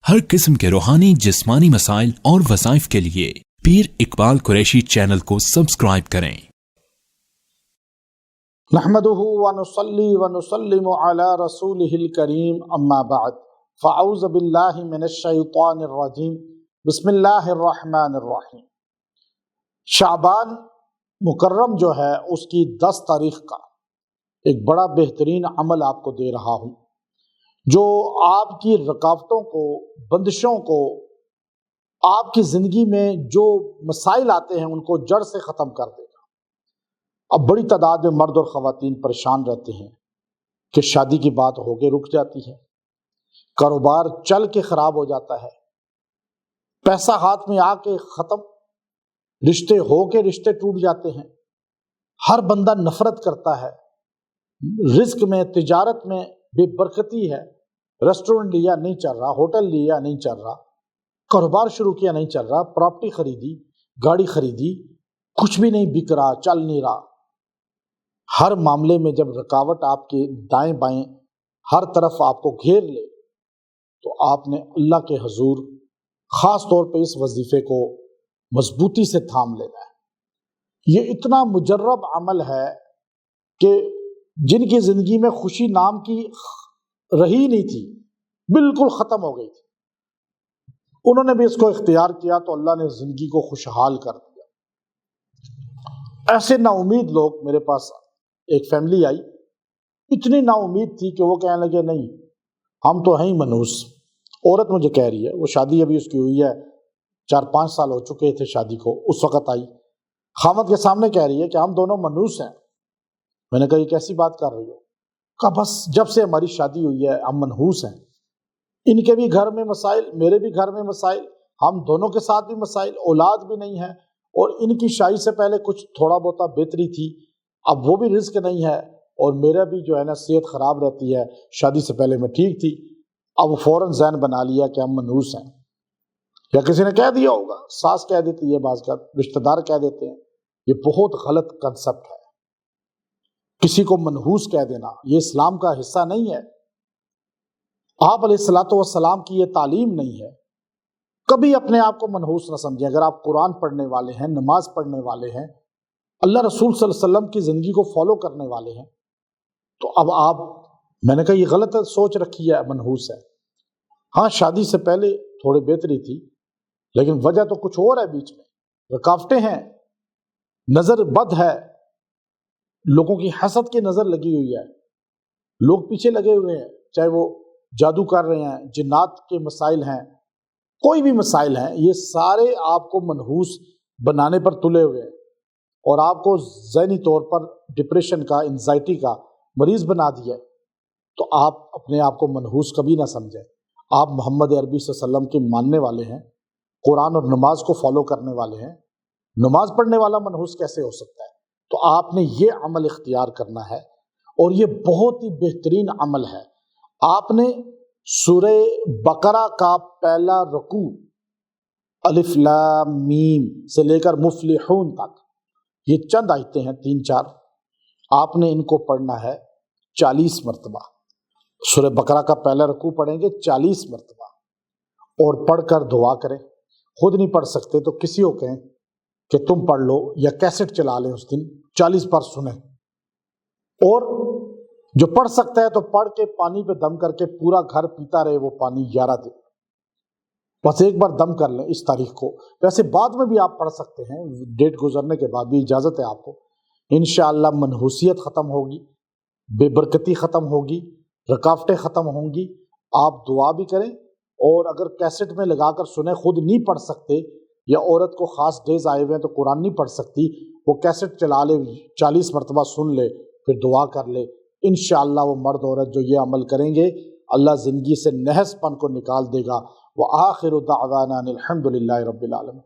ہر قسم کے روحانی جسمانی مسائل اور وظائف کے لیے پیر اقبال قریشی چینل کو سبسکرائب کریں۔ نحمده ونصلي ونسلم على رسوله الكريم اما بعد فاعوذ باللہ من الشیطان الرجیم بسم اللہ الرحمن الرحیم۔ شعبان مکرم جو ہے اس کی 10 تاریخ کا ایک بڑا بہترین عمل آپ کو دے رہا ہوں جو آپ کی رکاوٹوں کو، بندشوں کو، آپ کی زندگی میں جو مسائل آتے ہیں ان کو جڑ سے ختم کر دے گا۔ اب بڑی تعداد میں مرد اور خواتین پریشان رہتے ہیں کہ شادی کی بات ہو کے رک جاتی ہے، کاروبار چل کے خراب ہو جاتا ہے، پیسہ ہاتھ میں آ کے ختم، رشتے ہو کے رشتے ٹوٹ جاتے ہیں، ہر بندہ نفرت کرتا ہے، رزق میں، تجارت میں بے برکتی ہے، ریسٹورنٹ لیا نہیں چل رہا، ہوٹل لیا نہیں چل رہا، کاروبار شروع کیا نہیں چل رہا، پراپرٹی خریدی، گاڑی خریدی، کچھ بھی نہیں بک رہا، چل نہیں رہا۔ ہر معاملے میں جب رکاوٹ آپ کے دائیں بائیں ہر طرف آپ کو گھیر لے تو آپ نے اللہ کے حضور خاص طور پہ اس وظیفے کو مضبوطی سے تھام لینا ہے۔ یہ اتنا مجرب عمل ہے کہ جن کی زندگی میں خوشی نام کی رہی نہیں تھی، بالکل ختم ہو گئی تھی، انہوں نے بھی اس کو اختیار کیا تو اللہ نے زندگی کو خوشحال کر دیا۔ ایسے نا امید لوگ میرے پاس، ایک فیملی آئی، اتنی نا امید تھی کہ وہ کہنے لگے نہیں ہم تو ہیں ہی منحوس۔ عورت مجھے کہہ رہی ہے، وہ شادی ابھی اس کی ہوئی ہے، 4-5 سال ہو چکے تھے شادی کو، اس وقت آئی، خاوند کے سامنے کہہ رہی ہے کہ ہم دونوں منحوس ہیں۔ میں نے کہا یہ کیسی بات کر رہی ہو؟ کہا بس جب سے ہماری شادی ہوئی ہے ہم منحوس ہیں، ان کے بھی گھر میں مسائل، میرے بھی گھر میں مسائل، ہم دونوں کے ساتھ بھی مسائل، اولاد بھی نہیں ہے، اور ان کی شادی سے پہلے کچھ تھوڑا بہت بہتری تھی، اب وہ بھی رزق نہیں ہے، اور میرا بھی جو ہے نا صحت خراب رہتی ہے، شادی سے پہلے میں ٹھیک تھی، اب فوراً ذہن بنا لیا کہ ہم منحوس ہیں۔ یا کسی نے کہہ دیا ہوگا، ساس کہہ دیتی ہے، بعض کا رشتہ دار کہہ دیتے ہیں، یہ بہت غلط کنسپٹ ہے۔ کسی کو منحوس کہہ دینا یہ اسلام کا حصہ نہیں ہے، آپ علیہ الصلوۃ والسلام کی یہ تعلیم نہیں ہے۔ کبھی اپنے آپ کو منحوس نہ سمجھیں۔ اگر آپ قرآن پڑھنے والے ہیں، نماز پڑھنے والے ہیں، اللہ رسول صلی اللہ علیہ وسلم کی زندگی کو فالو کرنے والے ہیں، تو اب آپ، میں نے کہا یہ غلط سوچ رکھی ہے، منحوس ہے۔ ہاں شادی سے پہلے تھوڑی بہتری تھی لیکن وجہ تو کچھ اور ہے، بیچ میں رکاوٹیں ہیں، نظر بد ہے، لوگوں کی حسد کی نظر لگی ہوئی ہے، لوگ پیچھے لگے ہوئے ہیں، چاہے وہ جادو کر رہے ہیں، جنات کے مسائل ہیں، کوئی بھی مسائل ہیں، یہ سارے آپ کو منحوس بنانے پر تلے ہوئے ہیں اور آپ کو ذہنی طور پر ڈپریشن کا، انزائٹی کا مریض بنا دیا ہے۔ تو آپ اپنے آپ کو منحوس کبھی نہ سمجھیں۔ آپ محمد عربی صلی اللہ علیہ وسلم کے ماننے والے ہیں، قرآن اور نماز کو فالو کرنے والے ہیں، نماز پڑھنے والا منحوس کیسے ہو سکتا ہے؟ تو آپ نے یہ عمل اختیار کرنا ہے، اور یہ بہت ہی بہترین عمل ہے۔ آپ نے سورہ بقرہ کا پہلا رکوع الف لام میم سے لے کر مفلحون تک، یہ چند آیتیں ہیں، 3-4، آپ نے ان کو پڑھنا ہے 40 مرتبہ۔ سورہ بقرہ کا پہلا رکوع پڑھیں گے 40 مرتبہ، اور پڑھ کر دعا کریں۔ خود نہیں پڑھ سکتے تو کسی کو کہیں کہ تم پڑھ لو، یا کیسٹ چلا لیں، اس دن 40 بار سنیں، اور جو پڑھ سکتا ہے تو پڑھ کے پانی پہ دم کر کے پورا گھر پیتا رہے وہ پانی 11 دن، بس ایک بار دم کر لیں اس تاریخ کو۔ ویسے بعد میں بھی آپ پڑھ سکتے ہیں، ڈیٹ گزرنے کے بعد بھی اجازت ہے آپ کو۔ انشاءاللہ منحوسیت ختم ہوگی، بے برکتی ختم ہوگی، رکاوٹیں ختم ہوں گی۔ آپ دعا بھی کریں، اور اگر کیسٹ میں لگا کر سنیں، خود نہیں پڑھ سکتے، یا عورت کو خاص ڈیز آئے ہوئے ہیں تو قرآن نہیں پڑھ سکتی، وہ کیسٹ چلا لے، 40 مرتبہ سن لے، پھر دعا کر لے۔ انشاءاللہ وہ مرد عورت جو یہ عمل کریں گے، اللہ زندگی سے نحس پن کو نکال دے گا۔ وآخر دعوانا الحمد للہ رب العالمین۔